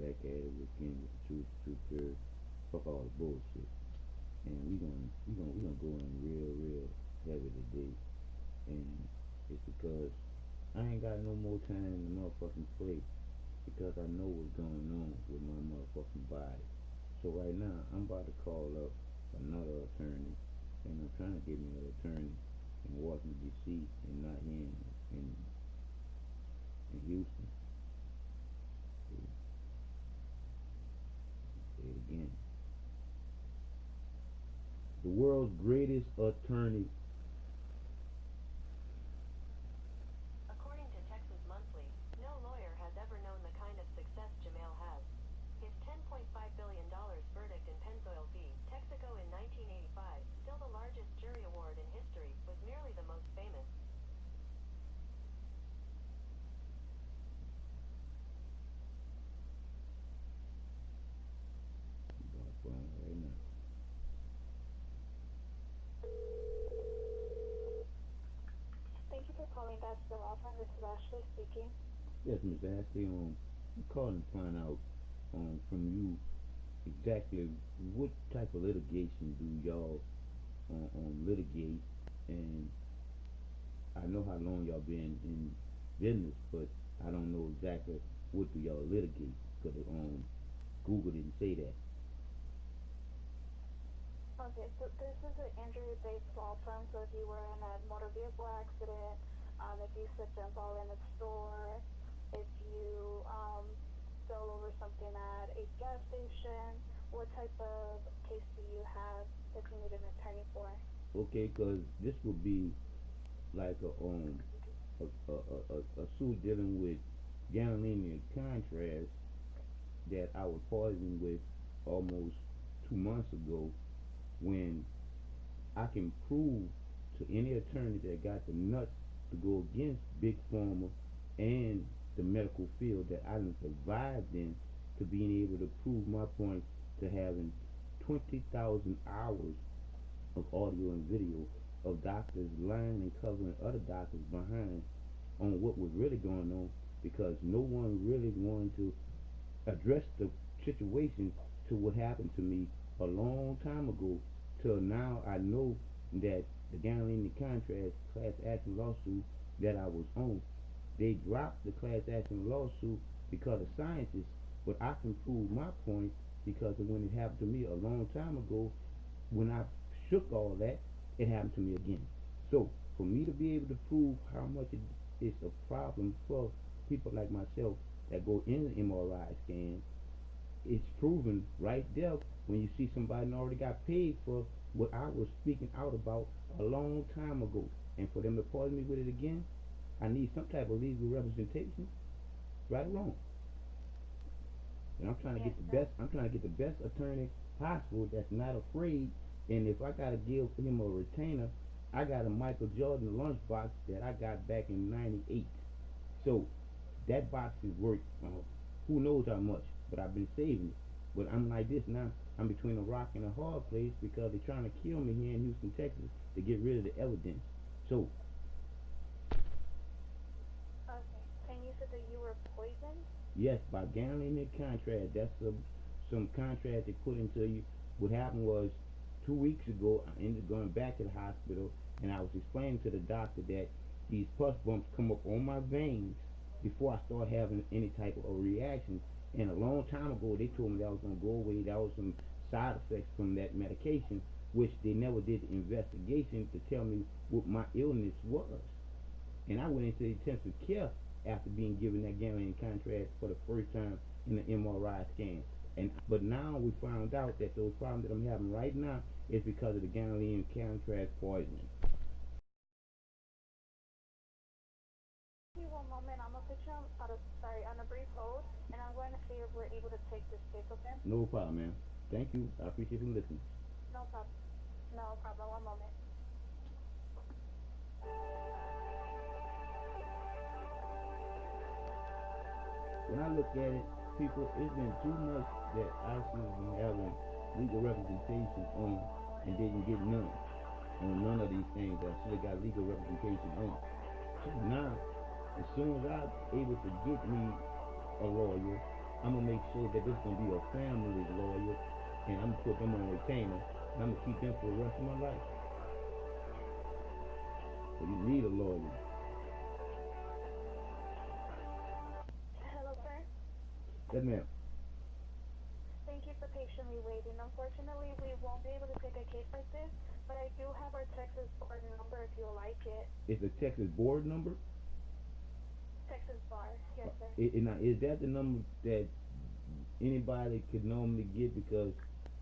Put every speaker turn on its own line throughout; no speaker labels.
back at it again with the truth, period. Fuck all the bullshit. And we gonna go in real heavy today. And it's because I ain't got no more time in the motherfucking play because I know what's going on with my motherfucking body. So right now I'm about to call up another attorney, and I'm trying to get me an attorney in Washington D.C. and not here in Houston. Say it again. The world's greatest attorney.
According to Texas Monthly, no lawyer has ever known the kind of success Jamel has. His $10.5 billion verdict in Pennzoil v. Texaco in 1985, still the largest jury award in history, was merely the most famous.
I'm on the phone right now.
Thank you for calling back to the law firm. This is Ashley speaking.
Yes, Miss Ashley. I'm calling to find out from you exactly what type of litigation do y'all litigate, and I know how long y'all been in business, but I don't know exactly what do y'all litigate because Google didn't say that.
Okay, so this is an injury-based law firm, so if you were in a motor vehicle accident, if you slipped and fall in a store, if you fell over something at a gas station, what type of case do you have that you need an attorney for?
Okay, because this would be like a suit dealing with gadolinium contrast that I was poisoned with almost 2 months ago when I can prove to any attorney that got the nuts to go against Big Pharma and the medical field that I done survived in to being able to prove my point to having 20,000 hours of audio and video of doctors lying and covering other doctors behind on what was really going on because no one really wanted to address the situation to what happened to me a long time ago till now. I know that the gambling contract class action lawsuit that I was on, they dropped the class action lawsuit because of scientists, but I can prove my point because of when it happened to me a long time ago. When I shook all that, it happened to me again. So for me to be able to prove how much it is a problem for people like myself that go in the MRI scan, it's proven right there when you see somebody already got paid for what I was speaking out about a long time ago. And for them to poison me with it again, I need some type of legal representation, right or wrong. And I'm trying to
Yes,
get the
sir.
best. I'm trying to get the best attorney possible that's not afraid. And if I gotta give him a retainer, I got a Michael Jordan lunchbox that I got back in '98. So that box is worth who knows how much, but I've been saving it. But I'm like this now. I'm between a rock and a hard place because they're trying to kill me here in Houston, Texas, to get rid of the evidence. So
Okay. And you said that you were poisoned?
yes, by gambling in contract, that's some contract they put into you. What happened was 2 weeks ago, I ended up going back to the hospital, and I was explaining to the doctor that these pus bumps come up on my veins before I start having any type of reaction. And a long time ago, they told me that was going to go away. That was some side effects from that medication, which they never did the investigation to tell me what my illness was. And I went into intensive care after being given that gambling contrast for the first time in the MRI scan. And but now we found out that those problems that I'm having right now is because of the gambling contrast poisoning.
Give me one moment. I'm gonna put you on a brief hold, and I'm going to see if we're able to take this case. Okay?
No problem, man. Thank you. I appreciate you listening.
No problem. No problem. One moment.
When I look at it, people, it's been too much that I should be having legal representation on and didn't get none on none of these things that I should have got legal representation on. So now, as soon as I'm able to get me a lawyer, I'm gonna make sure that this gonna be a family lawyer, and I'm gonna put them on retainer, and I'm gonna keep them for the rest of my life. So you need a lawyer.
Hello, sir.
Yes, ma'am.
Thank you for patiently waiting. Unfortunately, we won't be able to take a case like this, but I do have our Texas board number if you'll like it.
It's a Texas board number.
Texas bar. Yes, sir.
Now, is that the number that anybody could normally get? Because,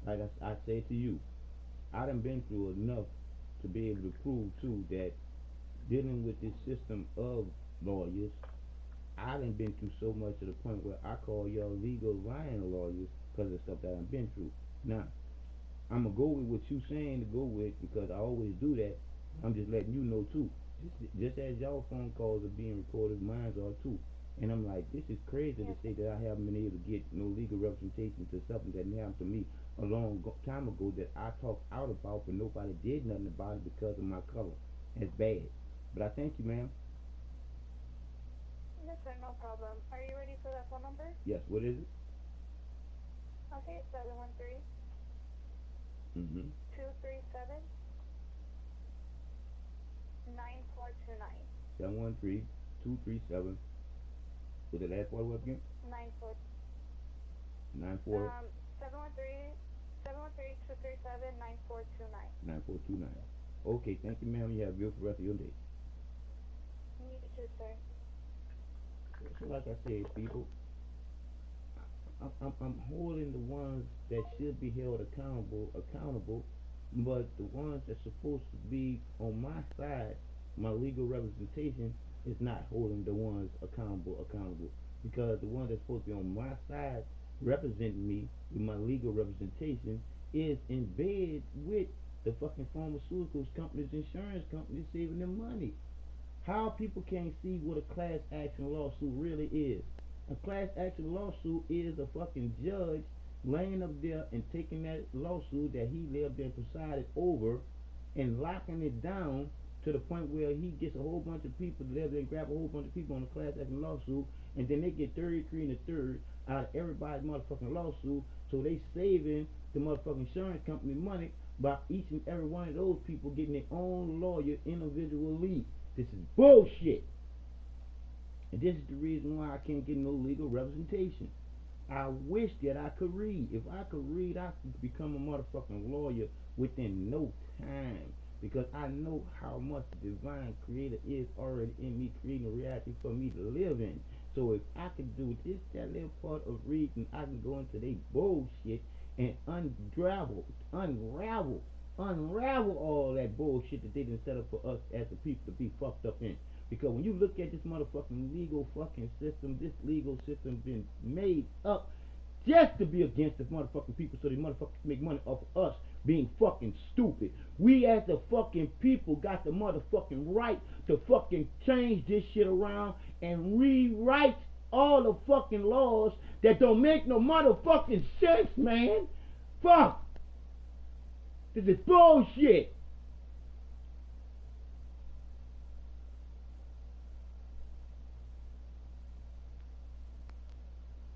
like I say to you, I done been through enough to be able to prove too that dealing with this system of lawyers, I done been through so much to the point where I call y'all legal lying lawyers because of stuff that I've been through. Now, I'm gonna go with what you saying to go with because I always do that. I'm just letting you know too. Just as y'all phone calls are being recorded, mine are too. And I'm like, this is crazy to
Yes,
say that I haven't been able to get no legal representation to something that happened to me a long time ago that I talked out about, but nobody did nothing about it because of my color. That's bad. But I thank you, ma'am.
yes, sir. No problem. Are you ready for that phone number?
Yes, what is it?
Okay, 713
Mm-hmm.
237 9429.
713-237. Was the last part again?
94.
94
713 237 9429.
9429. Okay, thank you, ma'am. You have a beautiful rest of your day.
You too, sir.
So, like I said, people, I'm holding the ones that should be held accountable, but the ones that's supposed to be on my side, my legal representation, is not holding the ones accountable, because the ones that's supposed to be on my side representing me with my legal representation is in bed with the fucking pharmaceuticals companies, insurance companies, saving them money. How people can't see what a class action lawsuit really is. A class action lawsuit is a fucking judge laying up there and taking that lawsuit that he lived and presided over and locking it down to the point where he gets a whole bunch of people to live there and grab a whole bunch of people on a class action lawsuit, and then they get 33 and a third out of everybody's motherfucking lawsuit, so they saving the motherfucking insurance company money by each and every one of those people getting their own lawyer individually. This is bullshit. And this is the reason why I can't get no legal representation. I wish that I could read. If I could read, I could become a motherfucking lawyer within no time. Because I know how much the divine creator is already in me, creating a reality for me to live in. So if I could do just that little part of reading, I can go into their bullshit and unravel all that bullshit that they done set up for us as the people to be fucked up in. Because when you look at this motherfucking legal fucking system, this legal system been made up just to be against the motherfucking people so the motherfuckers make money off of us being fucking stupid. We as the fucking people got the motherfucking right to fucking change this shit around and rewrite all the fucking laws that don't make no motherfucking sense, man. Fuck. This is bullshit.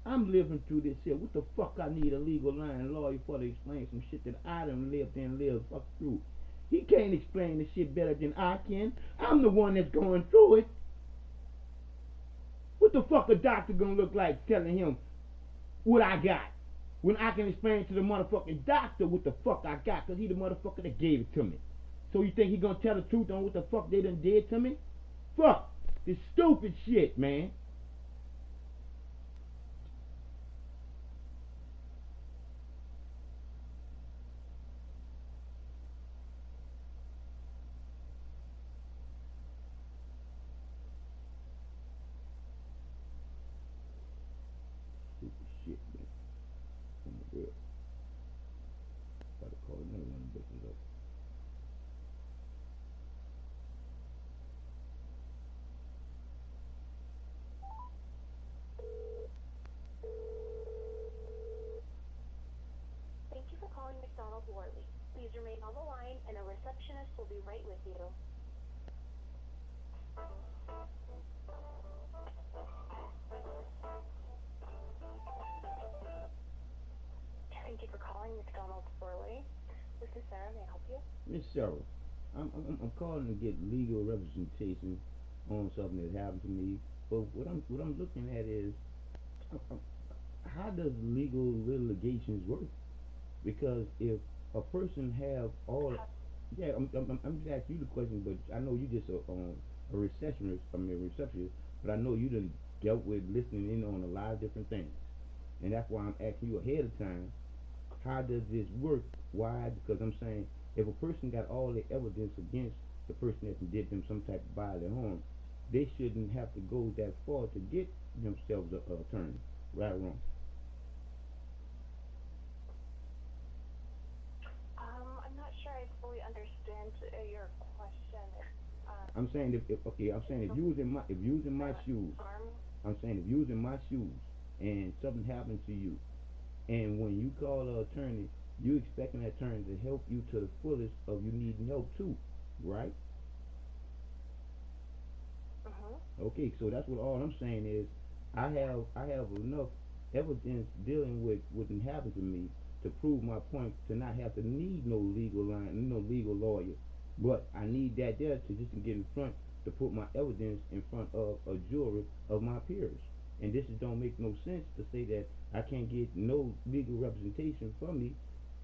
I'm living through this shit. What the fuck I need a legal line lawyer for to explain some shit that I done lived and lived fuck through? He can't explain the shit better than I can. I'm the one that's going through it. What the fuck a doctor gonna look like telling him what I got when I can explain to the motherfucking doctor what the fuck I got, cause he the motherfucker that gave it to me. So you think he gonna tell the truth on what the fuck they done did to me? Fuck this stupid shit, man. Stupid shit, man. Oh my god. Gotta call another one of them bitches up.
Thank you for calling McDonald Worley. Please remain on the line, and a receptionist will be right with you. Thank you for calling McDonald's Burley. This is Sarah. May I help you?
Miss Sarah, I'm calling to get legal representation on something that happened to me. But what I'm looking at is I'm, how does legal litigations work? Because if a person have all, yeah, I'm just asking you the question, but I know you just a receptionist, I mean a receptionist, but I know you done dealt with listening in on a lot of different things, and that's why I'm asking you ahead of time. How does this work? Why? Because I'm saying if a person got all the evidence against the person that did them some type of bodily harm, they shouldn't have to go that far to get themselves a attorney. Right or wrong?
I'm not sure I fully understand your question.
I'm saying if okay, I'm saying
It's
if you was in my shoes,
harm.
I'm saying if you was in my shoes and something happened to you, and when you call an attorney, you expecting that attorney to help you to the fullest of you needing help too, right?
Mhm.
Okay, so that's what all I'm saying is I have enough evidence dealing with what happened to me to prove my point to not have to need no legal line, no legal lawyer. But I need that there to just to get in front to put my evidence in front of a jury of my peers. And this just don't make no sense to say that I can't get no legal representation from me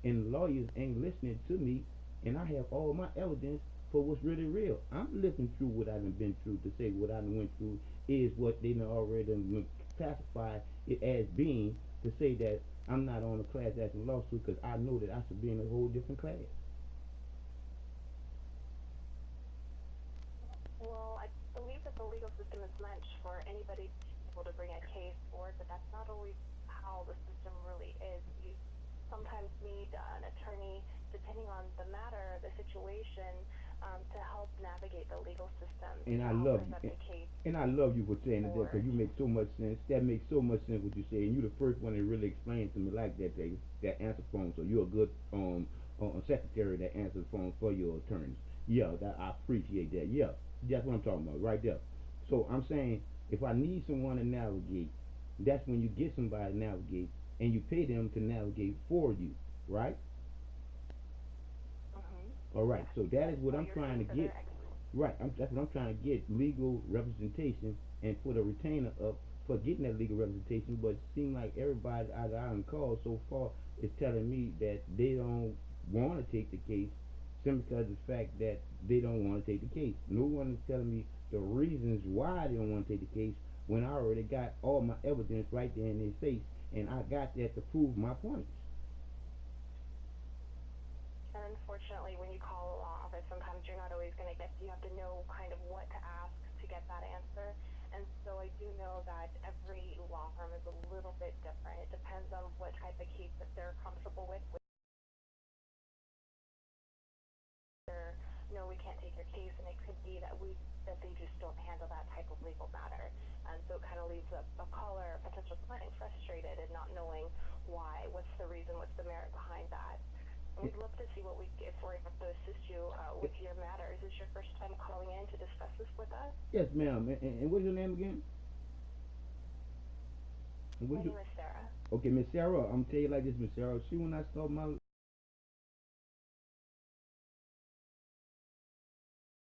and lawyers ain't listening to me and I have all my evidence for what's really real. I'm living through what I've been through to say what I done went through is what they done already classified it as being to say that I'm not on a class action lawsuit because I know that I should be in a whole different class.
Well, I believe that the legal system is meant for anybody to be able to bring a case forward, but that's not always how the system really is. You sometimes need an attorney, depending on the matter, the situation, to help navigate the legal system
And
to
I
help
love
present
you.
the case
And I love you for saying it there because
forward.
you make so much sense. That makes so much sense what you say, and you're the first one that really explained to me like that. That answer phone. So you're a good secretary that answers the phone for your attorneys. Yeah, that I appreciate that. Yeah, that's what I'm talking about right there. So I'm saying if I need someone to navigate, that's when you get somebody to navigate, and you pay them to navigate for you, right?
Mhm.
All right.
Yes.
So that is what I'm
Lawyers
trying
use
to
for their
get. Right, that's what I'm trying to get legal representation and put a retainer up for getting that legal representation. But it seems like everybody out I done called so far is telling me that they don't want to take the case simply because of the fact that they don't want to take the case. No one is telling me the reasons why they don't want to take the case when I already got all my evidence right there in their face and I got that to prove my points.
And unfortunately, when you call a law office, sometimes you're not always going to get, you have to know kind of what to ask to get that answer. And so I do know that every law firm is a little bit different. It depends on what type of case that they're comfortable with. Whether, no, we can't take your case, and it could be that they just don't handle that type of legal matter. And so it kind of leaves a caller, a potential client, frustrated and not knowing why, what's the reason, what's the merit behind that. And we'd love to see if we're able to assist you with your matter. Is this your first time calling in to discuss this with us?
Yes, ma'am. And what's your name again? And
My
what's your,
name is Sarah.
okay, Miss Sarah. I'm gonna tell you like this, Miss Sarah. See, when I start my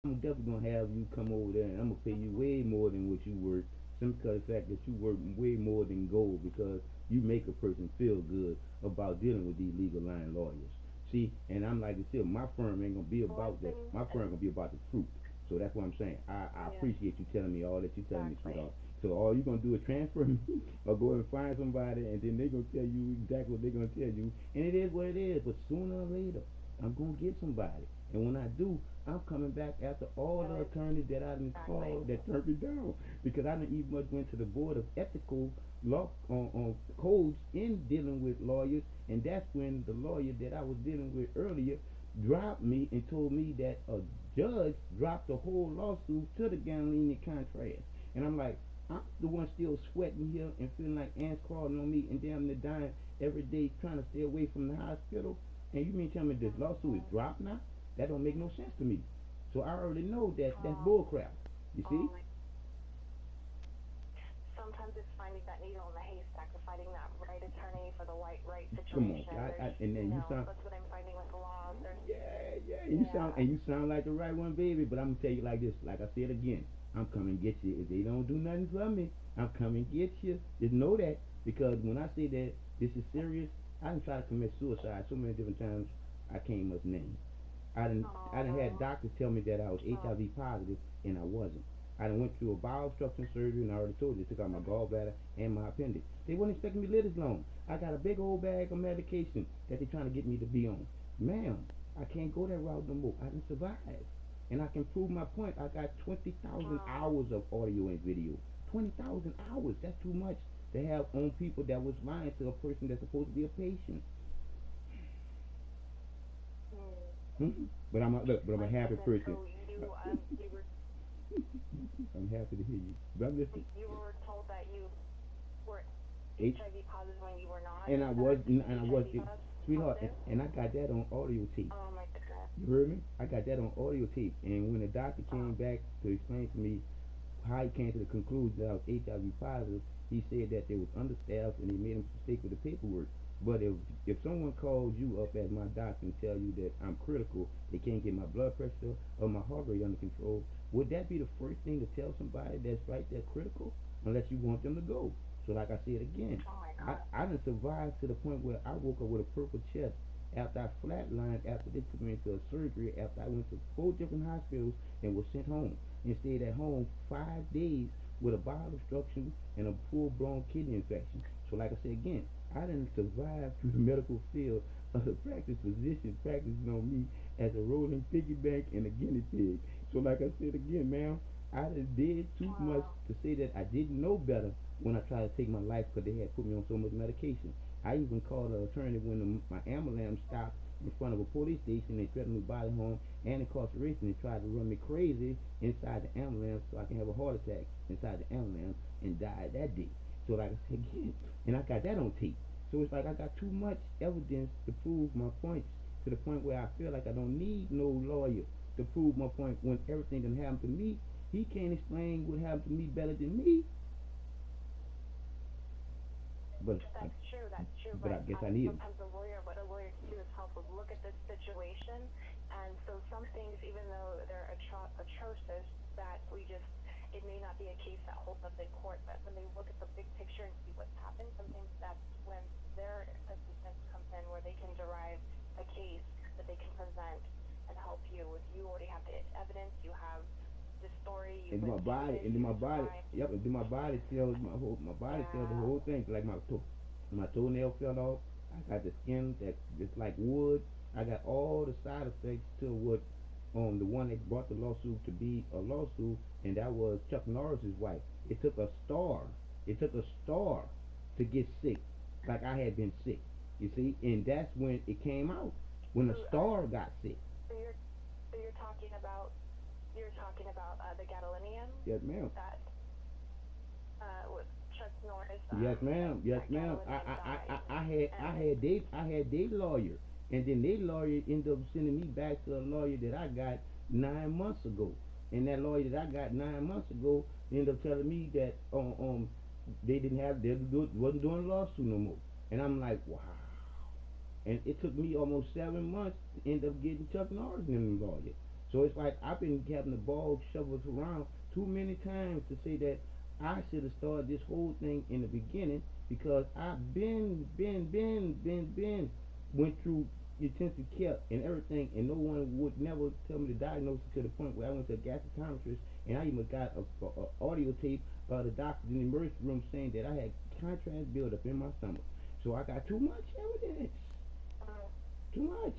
I'm definitely gonna have you come over there, and I'm gonna pay you
Mm-hmm.
way more than what you worth. Simply because of the fact that you work way more than gold, because you make a person feel good about dealing with these legal line lawyers. See, and I'm like I said, my firm ain't gonna be
Well,
about
I've
that.
been,
My firm gonna be about the truth. So that's what I'm saying. I
yeah,
appreciate you telling me all that you're telling me,
exactly.
sweetheart. So all you're gonna do is transfer me or go and find somebody, and then they're gonna tell you exactly what they're gonna tell you, and it is what it is. But sooner or later, I'm gonna get somebody, and when I do, I'm coming back after all
And
the attorneys that I done
exactly.
called that turned me down because I done even much went to the board of ethical law on codes in dealing with lawyers, and that's when the lawyer that I was dealing with earlier dropped me and told me that a judge dropped the whole lawsuit to the Gallieni contrast, and I'm like, I'm the one still sweating here and feeling like ants crawling on me and damn near dying every day trying to stay away from the hospital. And you mean tell me this lawsuit is
Mm-hmm.
dropped now? That don't make no sense to me. So I already know that that's
Oh,
bull crap. You
oh
see?
my. Sometimes it's finding that needle in the haystack, or finding that right attorney for the right
Come on,
situation. There's,
and then you sound,
that's what I'm finding with the laws. There's,
yeah, yeah,
yeah.
and you sound like the right one, baby. But I'm gonna tell you like this, like I said again, I'm coming get you. If they don't do nothing for me, I'm coming get you. Just know that, because when I say that this is serious, I done try to commit suicide so many different times I can't much name. I done had
Oh,
doctors tell me that I was
oh,
HIV positive and I wasn't. I done went through a bowel obstruction surgery and I already told you they took out my gallbladder and my appendix. They weren't expecting me to live this long. I got a big old bag of medication that they're trying to get me to be on. Ma'am, I can't go that route no more. I done survived. And I can prove my point. I got 20,000
oh,
hours of audio and video. 20,000 hours. That's too much to have on people that was lying to a person that's supposed to be a patient.
hmm.
Hmm. But I'm a
My
happy
goodness.
person.
So
Uh,
you were,
I'm happy to hear you. But I'm listening.
you were told that you were
H
HIV positive when you were not,
and
in fact,
I was
HIV
sweetheart,
positive.
and I got that on audio tape.
Oh my goodness.
You heard me? I got that on audio tape. And when the doctor came
Oh,
back to explain to me how he came to the conclusion that I was HIV positive, he said that they was understaffed and they made a mistake with the paperwork. But if someone calls you up as my doctor and tell you that I'm critical, they can't get my blood pressure or my heart rate under control, would that be the first thing to tell somebody that's right there critical? Unless you want them to go. So like I said again,
oh my God.
I done survived to the point where I woke up with a purple chest after I flatlined after they took me into a surgery after I went to 4 different hospitals and was sent home and stayed at home 5 days with a bowel obstruction and a full-blown kidney infection. So, like I said again, I didn't survive through the medical field of the practice physician practicing on me as a rolling piggy bank and a guinea pig. So, like I said again, ma'am, I done did too much
Wow.
to say that I didn't know better when I tried to take my life because they had put me on so much medication. I even called an attorney when my ambulance stopped in front of a police station. They threatened me body harm and incarceration. They tried to run me crazy inside the ambulance so I can have a heart attack inside the ambulance and die that day. So like I said again, and I got that on tape. So it's like I got too much evidence to prove my points to the point where I feel like I don't need no lawyer to prove my point when everything that happened to me. He can't explain what happened to me better than me. But I,
That's true,
but I
but
guess I need him.
sometimes what a lawyer can do is help us look at this situation, and so some things, even though they're atrocious, that we just, it may not be a case that holds up in court, but when they look at the big picture and see what's happened, sometimes that's when their assistance comes in, where they can derive a case that they can present and help you. If you already have the evidence, you have the story, you've
And then
been
my
through
body,
this,
and then my
you've
body,
survived.
yep, and then my body tells the
Yeah.
whole thing. Like my toenail fell off. I got the skin that just like wood. I got all the side effects to what the one that brought the lawsuit to be a lawsuit, and that was Chuck Norris's wife. It took a star. It took a star to get sick, like I had been sick. You see, and that's when it came out. When a
So,
star got sick.
so you're so you're talking about the gadolinium
Yes, ma'am.
that with Chuck Norris
Yes, ma'am. Yes,
that
ma'am.
gadolinium dyes
I
and
had they lawyer, and then they lawyer ended up sending me back to a lawyer that I got 9 months ago, and that lawyer that I got 9 months ago ended up telling me that they didn't have wasn't doing a lawsuit no more, and I'm like, wow. And it took me almost 7 months to end up getting Chuck Norris in the lawyer. So it's like I've been having the ball shovels around too many times to say that I should have started this whole thing in the beginning because I've been went through intensive care and everything, and no one would never tell me the diagnosis to the point where I went to a gastroenterologist, and I even got a audio tape of the doctor in the emergency room saying that I had contrast buildup in my stomach. So I got too much evidence.
um,
Too much.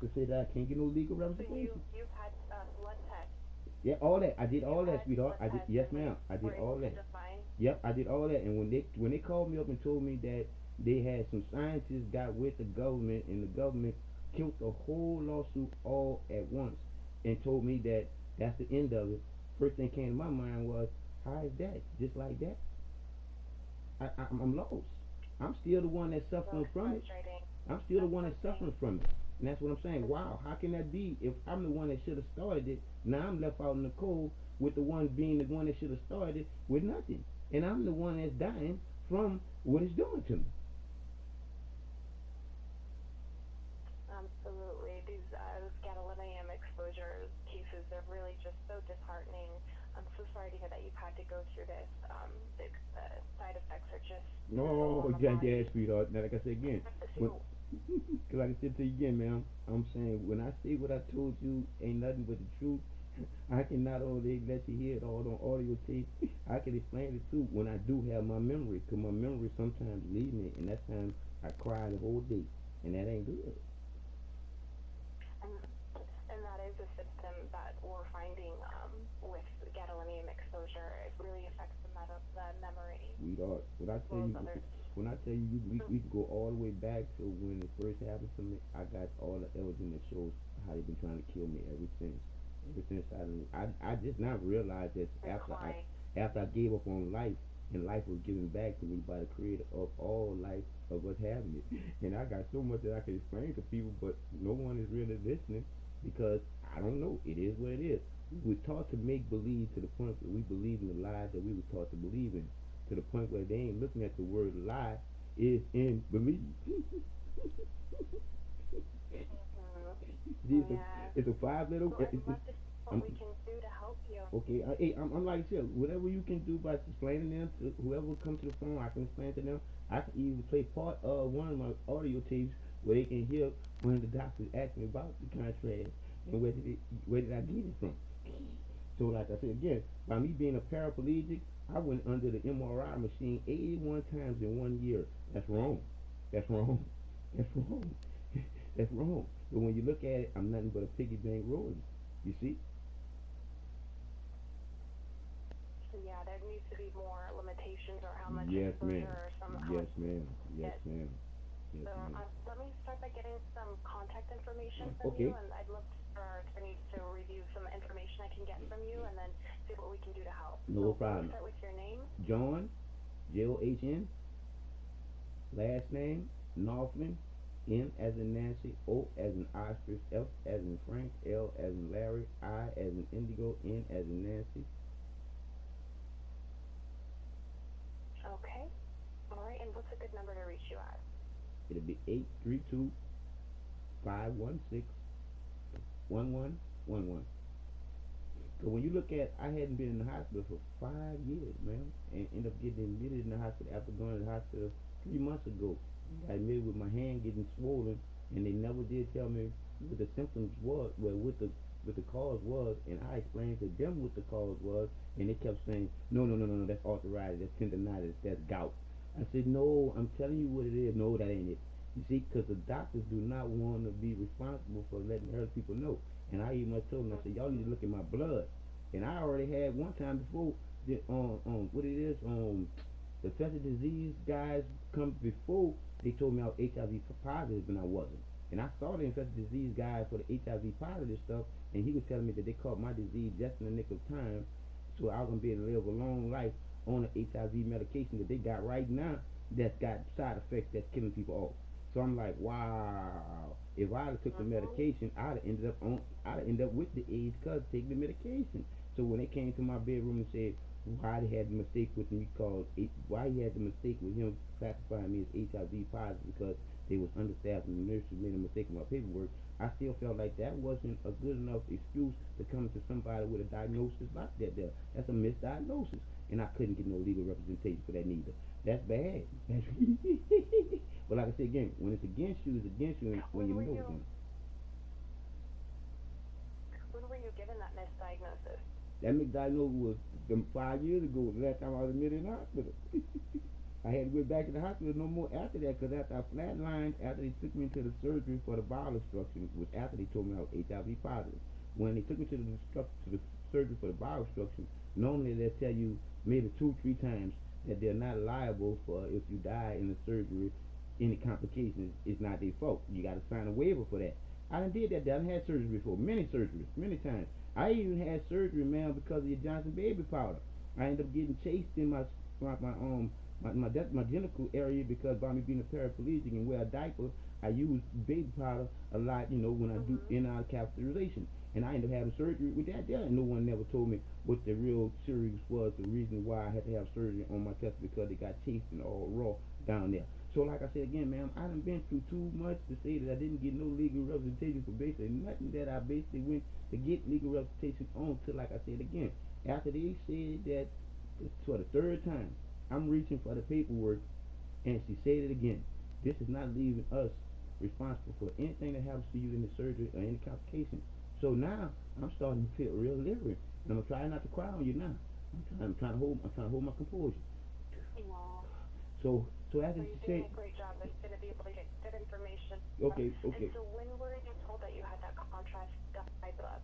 To say that I can't get no legal
so
representation.
you've had blood tests.
Yeah, all that. I did
You've
all that,
had
sweetheart.
blood
I did.
tests
Yes,
and they
ma'am. I did
were able
all
to
that.
define.
Yep, I did all that. And when they called me up and told me that they had some scientists got with the government and the government killed the whole lawsuit all at once and told me that that's the end of it. First thing came to my mind was, how is that? Just like that? I'm lost. I'm still the one that's
So
suffering
it's
from it.
frustrating.
I'm still the
That's
one that's
something.
suffering from it. And that's what I'm saying. Wow, how can that be if I'm the one that should have started it? Now I'm left out in the cold with the one being the one that should have started it with nothing. And I'm the one that's dying from what it's doing to me.
Absolutely. These gadolinium exposure cases, they're really just so disheartening. I'm so sorry to hear that you've had to go through this. The side effects are just brutal
No,
on the
yeah,
body.
sweetheart. Now, like I said again, when,
So,
cause like I said to you again, man, I'm saying when I say what I told you ain't nothing but the truth. I can not only let you hear it all on audio tape, I can explain it too when I do have my memory, cause my memory sometimes leave me, and that time I cry the whole day, and that ain't good.
and and that is a symptom that we're finding with gadolinium exposure. It really affects the memory
Sweetheart,
as well as others.
when I tell you, we can go all the way back to when it first happened to me. I got all the evidence that shows how they've been trying to kill me ever since. Ever since I just now realized that
Decline.
after I gave up on life and life was given back to me by the creator of all life of us having it. And I got so much that I can explain to people, but no one is really listening because I don't know. It is what it is. We were taught to make believe to the point where we believe in the lies that we were taught to believe in. To the point where they ain't looking at the word lie is in believe. it's a
Yeah.
it's a five little.
So I'd love to see what
I'm,
we can do to help you.
okay, I'm like I said, whatever you can do by explaining them to whoever comes to the phone, I can explain to them. I can even play part of one of my audio tapes where they can hear when the doctors ask me about the contrast and where did I get it from. So like I said again, by me being a paraplegic, I went under the MRI machine 81 times in 1 year. That's wrong. That's wrong. That's wrong. That's wrong. But when you look at it, I'm nothing but a piggy bank road. You see?
Yeah, there needs to be more limitations or how much
Yes,
exposure
ma'am.
or how
Yes,
much
ma'am. Yes,
get.
ma'am. Yes,
So
ma'am.
let me start by getting some contact information from you,
Okay.
and I'd love for our attorneys to review some information I can get from you, and then see what we can do to help.
No
So let me
problem.
start with your name.
John, John, last name, Northland, N as in Nancy, O as in ostrich, F as in Frank, L as in Larry, I as in Indigo, N as in Nancy.
Okay. All right. And what's a good number to reach you at?
It'll be 832-516-1111. So when you look at, I hadn't been in the hospital for 5 years, man, and ended up getting admitted in the hospital after going to the hospital 3 months ago. I admitted with my hand getting swollen, and they never did tell me what the symptoms was, well, what the cause was, and I explained to them what the cause was, and they kept saying, no, no, no, no, no, that's arthritis, that's tendonitis, that's gout. I said, no, I'm telling you what it is. No, that ain't it. You see, because the doctors do not want to be responsible for letting other people know. And I even told them, I said, y'all need to look at my blood. And I already had one time before the what it is the infectious disease guys come before they told me I was HIV positive and I wasn't. And I saw the infectious disease guy for the HIV positive stuff, and he was telling me that they caught my disease just in the nick of time, so I was gonna be able to live a long life on the HIV medication that they got right now that's got side effects that's killing people off. So I'm like, wow. If I'd have took the
Mm-hmm.
medication, I'd have ended up with the AIDS cause taking the medication. So when they came to my bedroom and said why they had the mistake with me called why he had the mistake with him classifying me as HIV positive because they was understaffed and the nurses made a mistake in my paperwork, I still felt like that wasn't a good enough excuse to come to somebody with a diagnosis like that. There, that's a misdiagnosis, and I couldn't get no legal representation for that neither. That's bad. That's but like I said again, when it's against you, and when
When
you
were
know
you
them.
when were you given that misdiagnosis?
That misdiagnosis was them 5 years ago. The last time I was admitted in the hospital. I had to go back to the hospital no more after that because after I flatlined, after they took me into the surgery for the bowel obstruction, was after they told me I was HIV positive. When they took me to the surgery for the bowel obstruction, normally they'll tell you maybe 2, 3 times that they're not liable for if you die in the surgery, any complications. It's not their fault. You got to sign a waiver for that. I done did that. I done had surgery before, many surgeries, many times. I even had surgery, man, because of your Johnson baby powder. I ended up getting chased in my genital area because by me being a paraplegic and wear a diaper, I use baby powder a lot, when I do
Mm-hmm.
in and out of catheterization. And I ended up having surgery with that there, and no one never told me what the real serious was, the reason why I had to have surgery on my test because they got chased and all raw down there. So like I said again, ma'am, I done been through too much to say that I didn't get no legal representation for basically nothing that I basically went to get legal representation on to, like I said again. After they said that for the third time, I'm reaching for the paperwork, and she said it again. This is not leaving us responsible for anything that happens to you in the surgery or any complications. So now I'm starting to feel real leery, and I'm gonna try not to cry on you now. I'm trying to hold my composure.
Wow.
So
So
after
you're
she
doing
said,
a great job. It's going to be able to get good information.
okay,
And
okay,
so when were you told that you had that contrast guide up?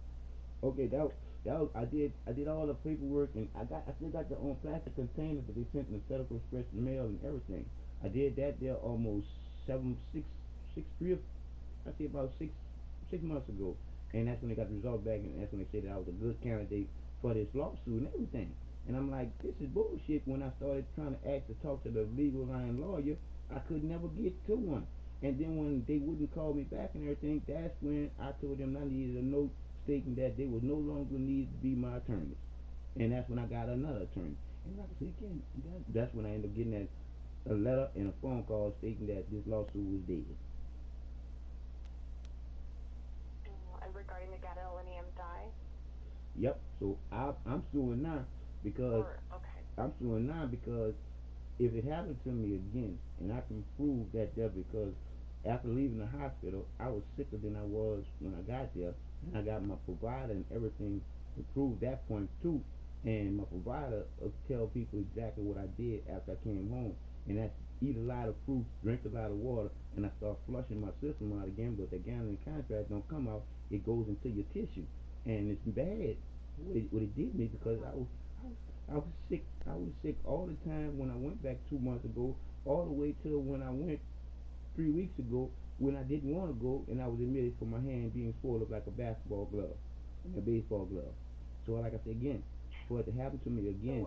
okay, that was I did all the paperwork, and I still got the plastic container that they sent in the Federal Express mail and everything. I did that there almost seven six six three I say about 6 months ago, and that's when they got the result back, and that's when they said that I was a good candidate for this lawsuit and everything. And I'm like, this is bullshit. When I started trying to ask to talk to the legal line lawyer, I could never get to one. And then when they wouldn't call me back and everything, that's when I told them I needed a note stating that they would no longer need to be my attorneys. And that's when I got another attorney. And like I said again, that's when I ended up getting a letter and a phone call stating that this lawsuit was dead.
And regarding the gadolinium dye?
Yep. So I'm suing now because
Or, okay.
I'm suing now because if it happened to me again, and I can prove that there, because after leaving the hospital, I was sicker than I was when I got there, and I got my provider and everything to prove that point too. And my provider tell people exactly what I did after I came home, and that's eat a lot of fruits, drink a lot of water, and I start flushing my system out again. But the gambling contract don't come out; it goes into your tissue, and it's bad. What it did me because
Mm-hmm.
I was sick. I was sick all the time when I went back 2 months ago, all the way till when I went 3 weeks ago when I didn't want to go, and I was admitted for my hand being swollen up like a basketball glove, and a baseball glove. So like I said again, for it to happen to me
So,
again,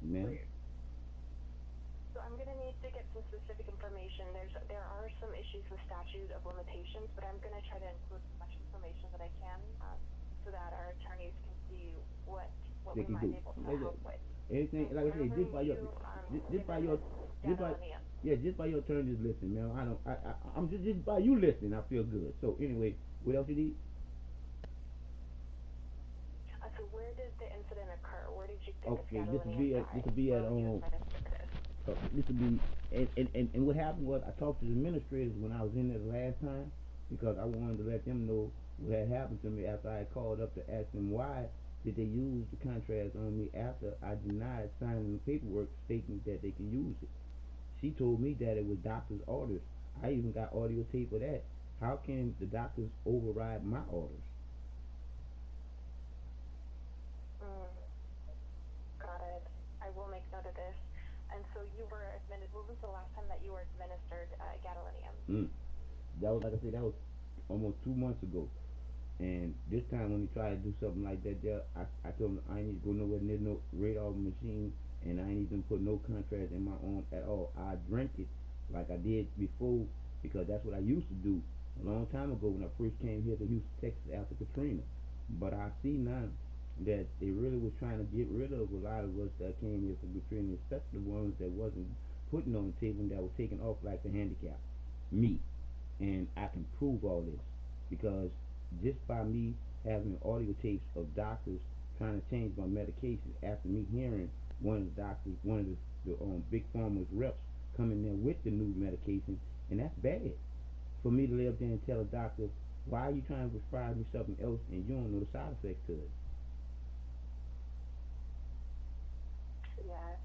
ma'am.
wait. So I'm going to need to get some specific information. There are some issues with statute of limitations, but I'm going to try to include as much information that I can, so that our attorneys can see what
They
we
can
might
do
be able to
like that.
help with.
Anything,
So
like I say,
whenever you
just by
given
your,
this
just by,
gadolinium,
yeah, just by your turn, just listening, man. I don't, I'm just by you listening, I feel good. So anyway, what else you need?
so where did the incident occur? Where did you get this
Okay,
gadolinium
this
dye?
will be
Where
at
were you administered this?
this will be, and what happened was I talked to the administrators when I was in there the last time because I wanted to let them know what had happened to me after I had called up to ask them why did they use the contrast on me after I denied signing the paperwork stating that they can use it. She told me that it was doctor's orders. I even got audio tape of that. How can the doctors override my orders?
Mm, got it. I will make note of this. And so you were admitted. When was the last time that you were administered gadolinium?
Mm. That was like I said, that was almost 2 months ago. And this time when he tried to do something like that, there, I told him I ain't need to go nowhere near no radar machine, and I ain't even put no contrast in my own at all. I drank it like I did before because that's what I used to do a long time ago when I first came here to Houston, Texas after Katrina. But I see now that they really was trying to get rid of a lot of us that came here for Katrina, especially the ones that wasn't putting on the table and that were taken off like the handicap. Me, and I can prove all this because just by me having audio tapes of doctors trying to change my medication after me hearing one of the doctors, one of the big pharma's reps come in there with the new medication, and that's bad for me to lay up there and tell a doctor, why are you trying to prescribe me something else and you don't know the side effects to it?
Yes,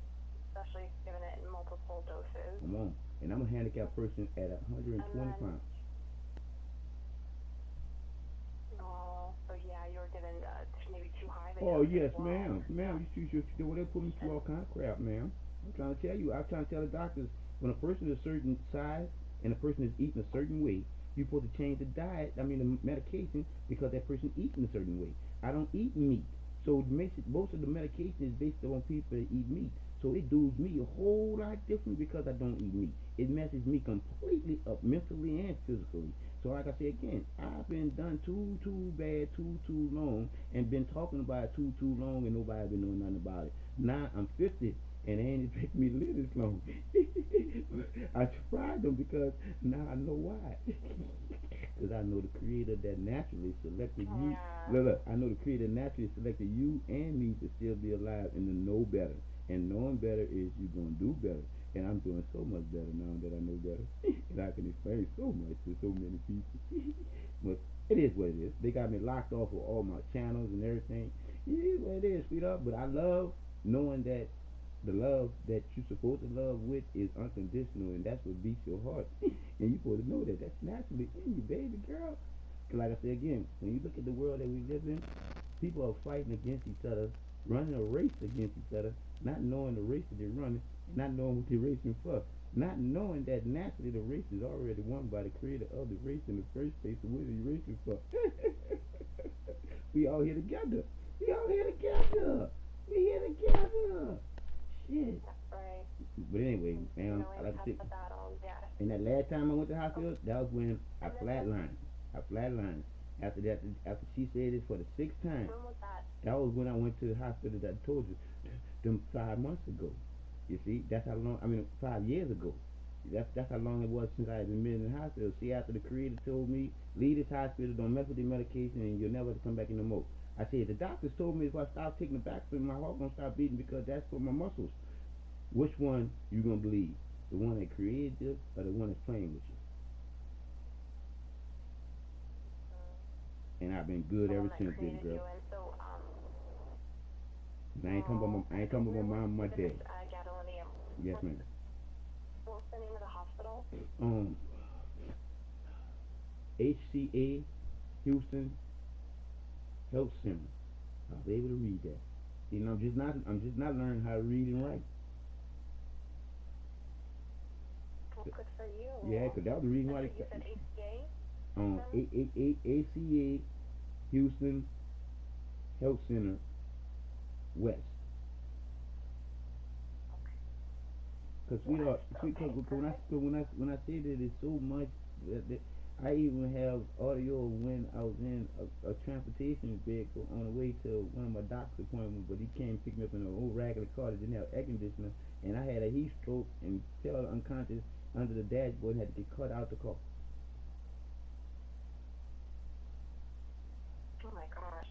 especially given it in multiple doses.
Come on. And I'm a handicapped person at
And
120
then,
pounds.
oh, so yeah, you were given maybe too high of a
Oh
dose as
yes,
well.
ma'am, ma'am. They put me through
And
all kind of crap, ma'am. I'm trying to tell you. I'm trying to tell the doctors when a person is a certain size and a person is eating a certain way, you're supposed to change the diet. I mean the medication because that person eating a certain way. I don't eat meat, so it makes it most of the medication is based on people that eat meat. So it does me a whole lot different because I don't eat meat. It messes me completely up mentally and physically. So like I say again, I've been done too bad too long and been talking about it too long and nobody been knowing nothing about it. Now I'm 50 and they ain't expect me to live this long. I tried them because now I know why. Because I know the creator that naturally selected you.
Yeah.
Look, look, I know the creator naturally selected you and me to still be alive and to know better. And knowing better is you're going to do better. And I'm doing so much better now that I know better. And I can explain so much to so many people. But it is what it is. They got me locked off of all my channels and everything. It is what it is, sweetheart. But I love knowing that the love that you're supposed to love with is unconditional, and that's what beats your heart. And you're supposed to know that that's naturally in you, baby girl. 'Cause like I said again, when you look at the world that we live in, people are fighting against each other, running a race against each other, not knowing the race that they're running, and not knowing what they're racing for, not knowing that naturally the race is already won by the creator of the race in the first place. So what are you racing for? We all here together. We all here together. We here together. Shit.
That's right.
But anyway, man,
Knowing
I like to
past
say,
the battles, yeah.
and that last time I went to the hospital, that was when I
And then
flatlined. I flatlined. After that, after she said it for the sixth time,
when was that?
that was when I went to the hospital that I told you, them 5 months ago. You see, that's how long. I mean, 5 years ago. That's how long it was since I had been admitted in the hospital. See, after the creator told me, leave this hospital, don't mess with the medication, and you'll never come back in no more. I said, the doctors told me if I stop taking the backspin, my heart gonna stop beating because that's for my muscles. Which one you gonna believe? The one that created you, or the one that's playing with you? And I've been good
The
ever
one that
since, baby
created
girl.
you, and so
And I ain't talking about
oh,
my, I ain't
so
talking about
where
my
was
mom and my
given
dad.
this gadolinium?
Yes,
What's
ma'am.
what's the name of the hospital?
Um, HCA Houston Health Center. I was able to read that. You know, I'm just not learning how to read and write.
Well, good for you.
Yeah, 'cause that was the reason
And
why
so
they
you said ACA?
ACA Houston Health Center West.
Okay.
Cause sweetheart,
West.
sweet, cause
Okay, perfect.
when I say that it's so much that I even have audio of when I was in a transportation vehicle on the way to one of my doctor's appointments, but he came and picked me up in an old raggedy car that didn't have air conditioner, and I had a heat stroke and fell unconscious under the dashboard and had to get cut out the car.
Oh my gosh.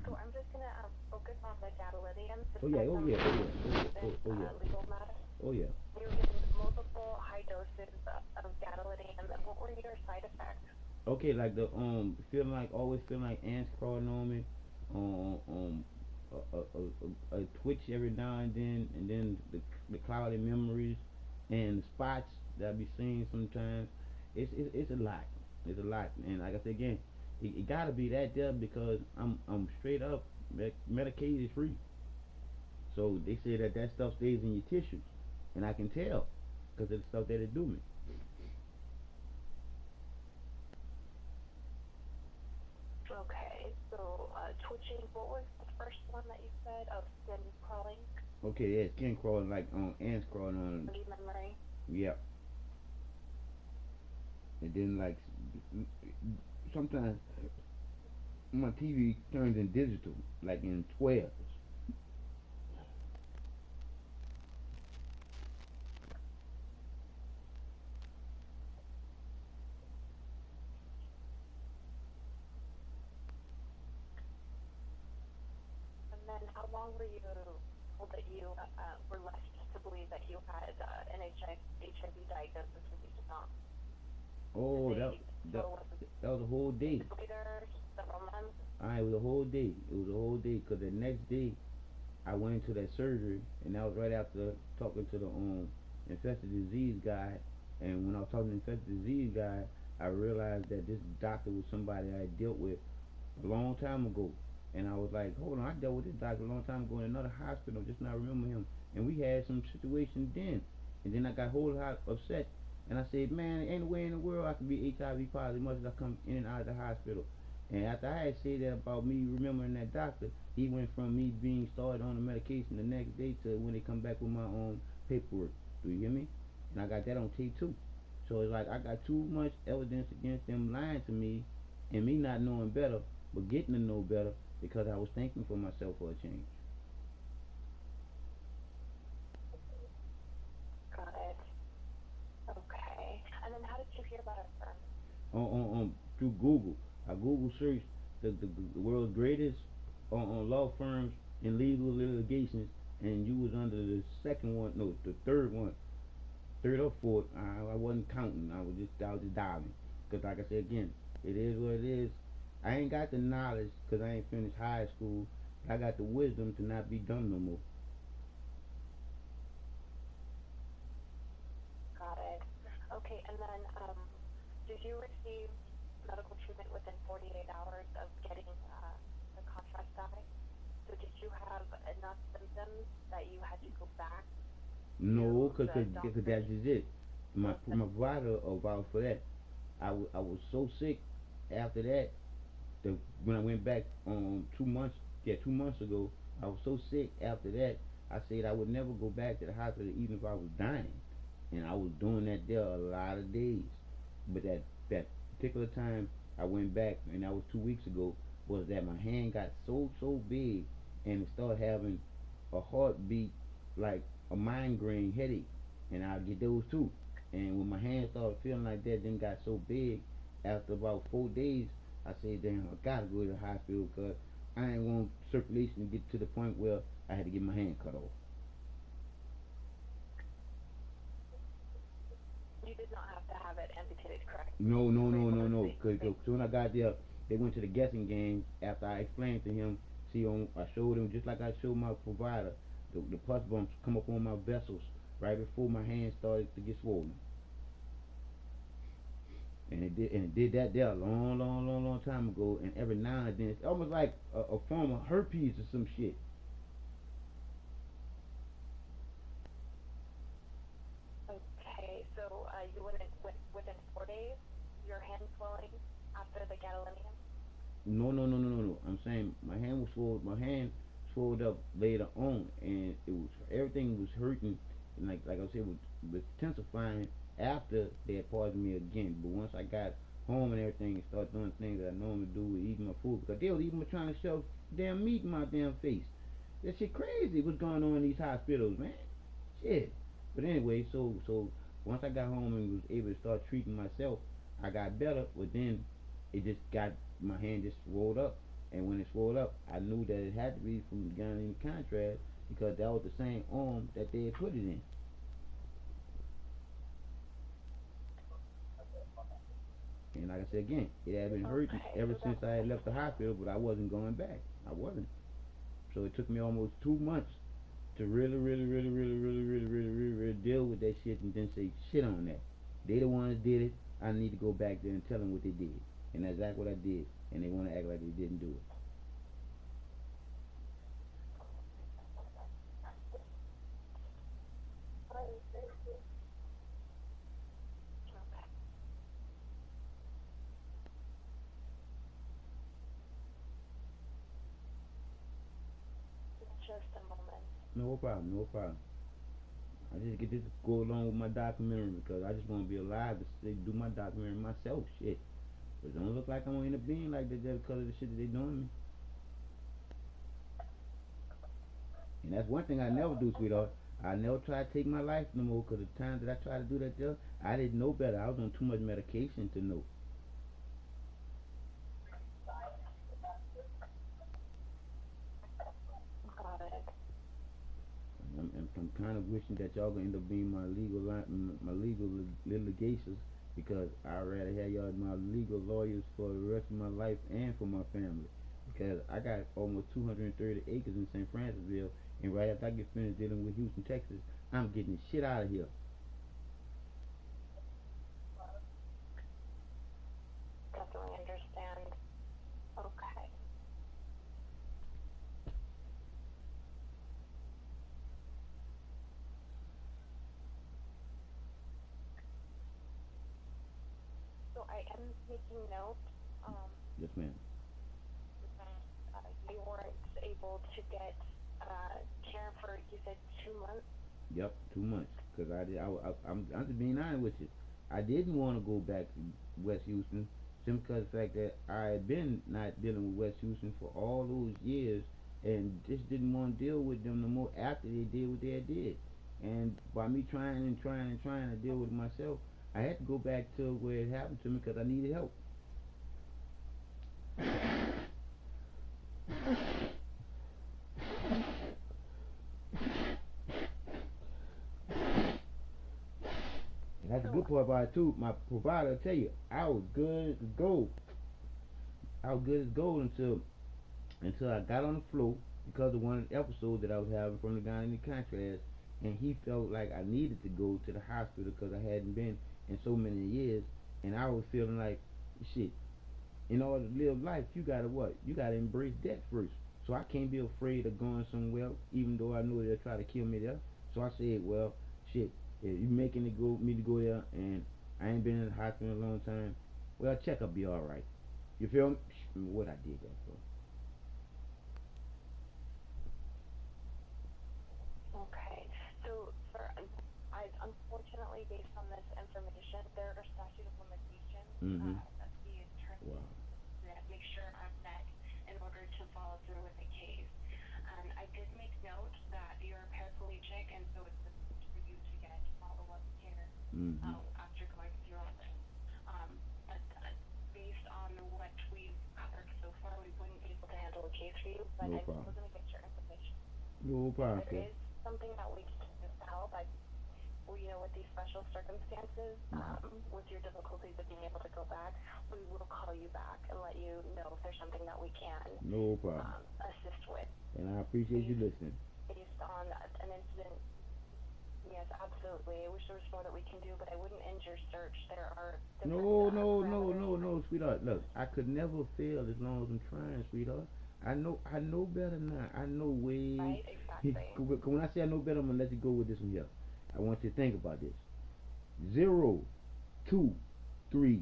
So I'm just gonna focus on the gadolinium since
Oh yeah,
that's
oh
a
yeah, oh
really
yeah,
recent
oh yeah,
legal matter.
oh yeah.
You were given multiple high doses of gadolinium. What were your side effects?
Okay, like the feeling like always feeling like ants crawling on me, um, a twitch every now and then the cloudy memories and the spots that I be seeing sometimes. It's a lot. It's a lot, and like I said again, it gotta be that there because I'm straight up medicated free. So they say that that stuff stays in your tissues, and I can tell because of the stuff that it do me.
Okay, so twitching. What was the first one that you said? Oh, skin crawling,
Okay, yeah, skin crawling like ants crawling on.
foggy memory.
Yep. And then like sometimes my TV turns in digital, like in 12s.
And then how long were you told that you were left to believe that you had an HIV diagnosis when you did not? Did
Oh,
they
that
know
that was a whole day.
weeks later, several months?
It was a whole day. It was a whole day because the next day I went into that surgery, and that was right after talking to the infectious disease guy. And when I was talking to the infectious disease guy, I realized that this doctor was somebody I had dealt with a long time ago. And I was like, hold on, I dealt with this doctor a long time ago in another hospital, just not remember him. And we had some situations then. And then I got a whole lot upset. And I said, man, there ain't no way in the world I can be HIV positive much as I come in and out of the hospital. And after I had said that about me remembering that doctor, he went from me being started on the medication the next day to when they come back with my own paperwork. Do you hear me? And I got that on tape too. So it's like I got too much evidence against them lying to me and me not knowing better, but getting to know better because I was thinking for myself for a change. through Google. I Google searched the world's greatest law firms in legal litigations, and you was under the second one, no, the third one, third or fourth. I wasn't counting. I was just diving, because like I said again, it is what it is. I ain't got the knowledge because I ain't finished high school. I got the wisdom to not be dumb no more.
Got it. Okay, and then did you receive medical treatment within 48 hours of getting the contrast dye? So did you have enough symptoms that you had to go back
No,
to
cause,
the
cause, cause
doctor?
that's just it. My provider vouched for that. I was so sick after that. When I went back 2 months, yeah, 2 months ago, I was so sick after that. I said I would never go back to the hospital even if I was dying, and I was doing that there a lot of days. But that particular time I went back, and that was 2 weeks ago, was that my hand got so big, and it started having a heartbeat like a migraine headache, and I get those too. And when my hand started feeling like that, then got so big, after about 4 days, I said, damn, I gotta go to the hospital because I ain't want circulation to get to the point where I had to get my hand cut off.
You did not have to have it amputated, correct?
No, no,
You were
no,
able
no,
to
no.
stay.
Cause soon I got there, they went to the guessing game after I explained to him. See, I showed him just like I showed my provider, the pus bumps come up on my vessels right before my hand started to get swollen, and it did that there a long time ago. And every now and then, it's almost like a form of herpes or some shit.
Okay, so you wouldn't within 4 days, your hand swelling after the gadolinium?
No, no, no, no, no, no. I'm saying my hand was swollen. My hand swelled up later on, and it was everything was hurting, and like I said, was intensifying after they had poisoned me again. But once I got home and everything, and started doing things that I normally do with eating my food, because they was even trying to shove damn meat in my damn face. That shit crazy. What's going on in these hospitals, man? Shit. But anyway, so once I got home and was able to start treating myself, I got better. But then it just got my hand just swelled up, and when it swelled up, I knew that it had to be from the gun in contrast because that was the same arm that they had put it in. And like I said again, it had been hurting
Okay,
ever
so that
since I had left the hospital, but I wasn't going back. I wasn't. So it took me almost 2 months to really deal with that shit and then say shit on that. They the ones did it. I need to go back there and tell them what they did, and that's exactly what I did. And they want to act like they didn't do it.
okay. Just a moment.
No problem, no problem. I just get this to go along with my documentary because I just want to be alive to say, do my documentary myself. Shit, but it don't look like I'm gonna end up being like that just because of the shit that they doing me. And that's one thing I never do, sweetheart. I never try to take my life no more because the times that I tried to do that, there, I didn't know better. I was on too much medication to know.
Got it.
I'm kind of wishing that y'all gonna end up being my legal litigations because I'd rather have y'all as my legal lawyers for the rest of my life and for my family. Because I got almost 230 acres in St. Francisville, and right after I get finished dealing with Houston, Texas, I'm getting the shit out of here.
Definitely understand. Okay. So I am making note um,
Yes, ma'am.
that you weren't able to get care for, you said 2 months?
Yep, 2 months. Cause I did. I'm just being honest with you. I didn't want to go back to West Houston simply because of the fact that I had been not dealing with West Houston for all those years, and just didn't want to deal with them no more after they did what they had did. And by me trying and trying and trying to deal with it myself, I had to go back to where it happened to me because I needed help. And that's the
So,
good part about it too. My provider will tell you, I was good as gold. I was good as gold until I got on the floor because of one episode that I was having from the guy in the contrast, and he felt like I needed to go to the hospital because I hadn't been in so many years, and I was feeling like, shit. In order to live life, you gotta what? You gotta embrace death first. So I can't be afraid of going somewhere, even though I know they'll try to kill me there. So I said, well, shit, if you making it go me to go there, and I ain't been in the hospital in a long time, well, checkup be all right. You feel me? What I did that for?
okay. So, I unfortunately, based on this information, there are statute of limitations
Mm-hmm.
that the attorney
Wow.
that make sure are met in order to follow through with the case. And I did make note that you're a paraplegic, and so it's important for you to get follow-up care
Mm-hmm.
after going through all this. But based on what we've covered so far, we wouldn't be able to handle a case for you, but
No
I'm
problem.
still going to get your information.
No
If
problem,
there
sir.
is something that we can do to help, with these special circumstances,
Mm-hmm.
with your difficulties of being able to go back, we will call you back and let you know if there's something that we can
No problem.
assist with
And I appreciate you
based
listening.
based on an incident. Yes, absolutely. I wish there was more that we can do, but I wouldn't end your search. There are different
No, no, no,
parameters.
no, no, sweetheart. Look, I could never fail as long as I'm trying, sweetheart. I know better now. I know way.
Right? Exactly.
When I say I know better, I'm gonna let you go with this one here. I want you to think about this. 0, 2, 3,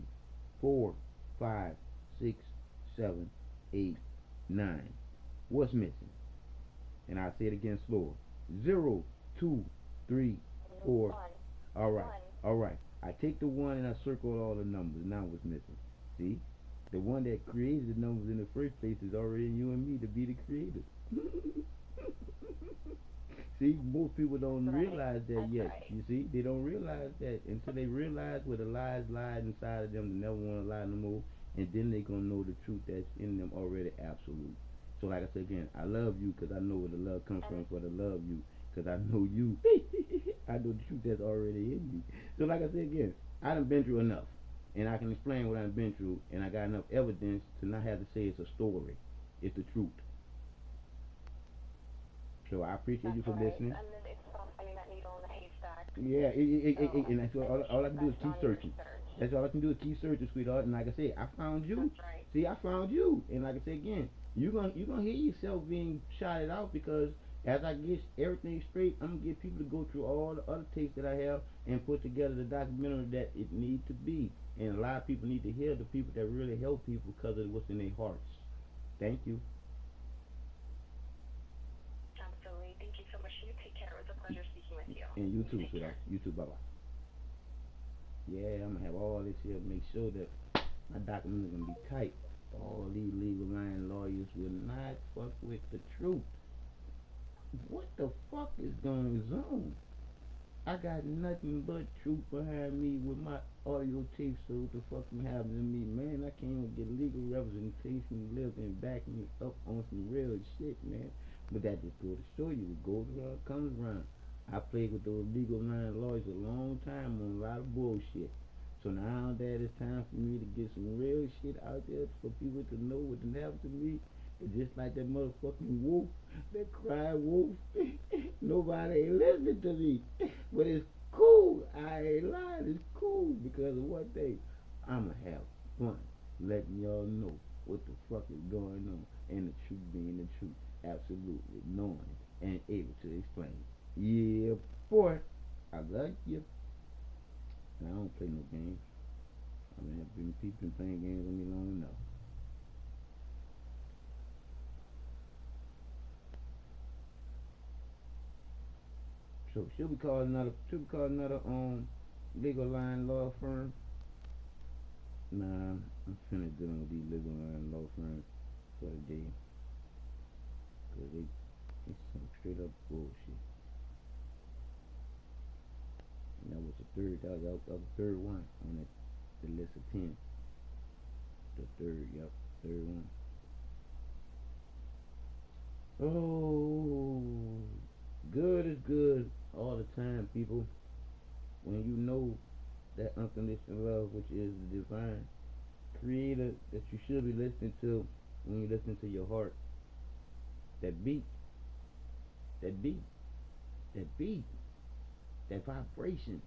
4, 5, 6, 7, 8, 9. What's missing? And I'll say it again slower. 0, 2, 3, 4.
One.
All right,
One.
all right. I take the one and I circle all the numbers. Now what's missing? See, the one that created the numbers in the first place is already in you and me to be the creators. See, most people don't
That's right.
realize that
That's
yet.
right.
You see, they don't realize that until they realize where the lies lie inside of them to never want to lie no more, and then they gonna know the truth that's in them already absolute. So, like I said again, I love you because I know where the love comes
And
from. For the love you, because I know you. I know the truth that's already in you. So, like I said again, I done been through enough, and I can explain what I've been through, and I got enough evidence to not have to say it's a story. It's the truth. So I appreciate you
that's
for
right.
listening.
And then it's about finding that needle in the haystack.
Yeah,
So
and that's
I wish
all
you
I
the
can do is
best
keep
on your
searching.
search.
That's all I can do is keep searching, sweetheart. And like I said, I found you.
That's right.
See, I found you. And like I said again, you gonna hear yourself being shouted out because as I get everything straight, I'm gonna get people to go through all the other tapes that I have and put together the documentary that it needs to be. And a lot of people need to hear the people that really help people because of what's in their hearts. Thank you.
Absolutely. Thank you so much. You take care. It was a pleasure speaking with you.
And you
You
too,
take
sweetheart.
care.
You too. Bye bye. Yeah, I'm gonna have all this here to make sure that my documents are gonna be tight. All these legal line lawyers will not fuck with the truth. What the fuck is going on? I got nothing but truth behind me with my audio tape, so what the fuck can happen to me, man? I can't even get legal representation to live and back me up on some real shit, man. But that just go to show you, what goes around comes around. I played with those legal line lawyers a long time on a lot of bullshit. So now that it's time for me to get some real shit out there for people to know what done happened to me, it's just like that motherfucking wolf that cried wolf. Nobody ain't listening to me. But it's cool. I ain't lying. It's cool because of one thing. I'ma have fun letting y'all know what the fuck is going on and the truth being the truth. Absolutely knowing it and able to explain. Yeah, boy. I love you. And I don't play no games. I mean, people been playing games with me long enough. So should we call another legal line law firm? Nah, I'm finished dealing with these legal line law firms for the day. Cause it's some straight up bullshit. That was the third. That was the third one on the list of 10. The third. Yep, third one. Oh, good is good all the time, people. When you know that unconditional love, which is the divine creator that you should be listening to when you listen to your heart, that beat, that beat, that beat, that vibration,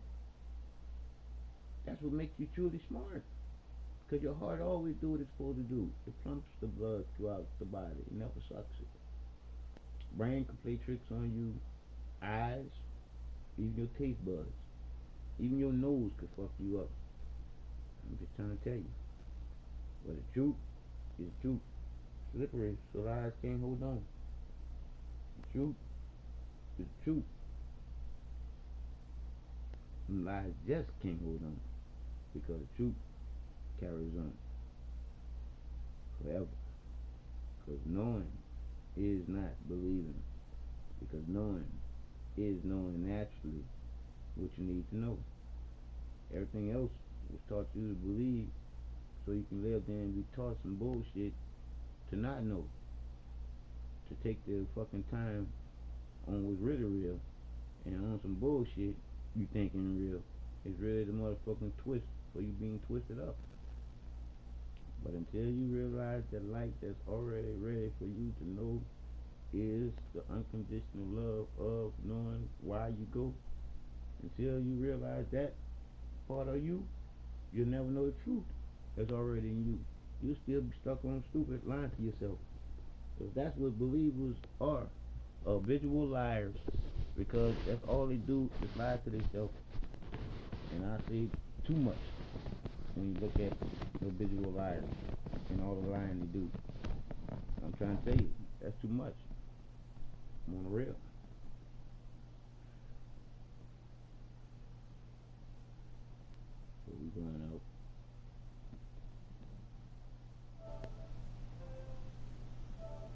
that's what makes you truly smart. Because your heart always do what it's supposed to do. It pumps the blood throughout the body. It never sucks it. Brain can play tricks on you. Eyes, even your taste buds, even your nose could fuck you up. I'm just trying to tell you. But the truth is truth. Slippery, so lies can't hold on. The truth is truth. And lies just can't hold on. Because the truth carries on forever. Because knowing is not believing. Because knowing is knowing naturally what you need to know. Everything else was taught you to believe so you can live there and be taught some bullshit to not know. To take the fucking time on what's really real and on some bullshit you thinking real. It's really the motherfucking twist for you being twisted up. But until you realize that light that's already ready for you to know is the unconditional love of knowing why you go, until you realize that part of you, you'll never know the truth that's already in you. You'll still be stuck on stupid lying to yourself. Because that's what believers are visual liars. Because that's all they do is lie to themselves. And I say too much when you look at the visual liars and all the lying they do. I'm trying to tell you, that's too much. I'm on the real. So we're going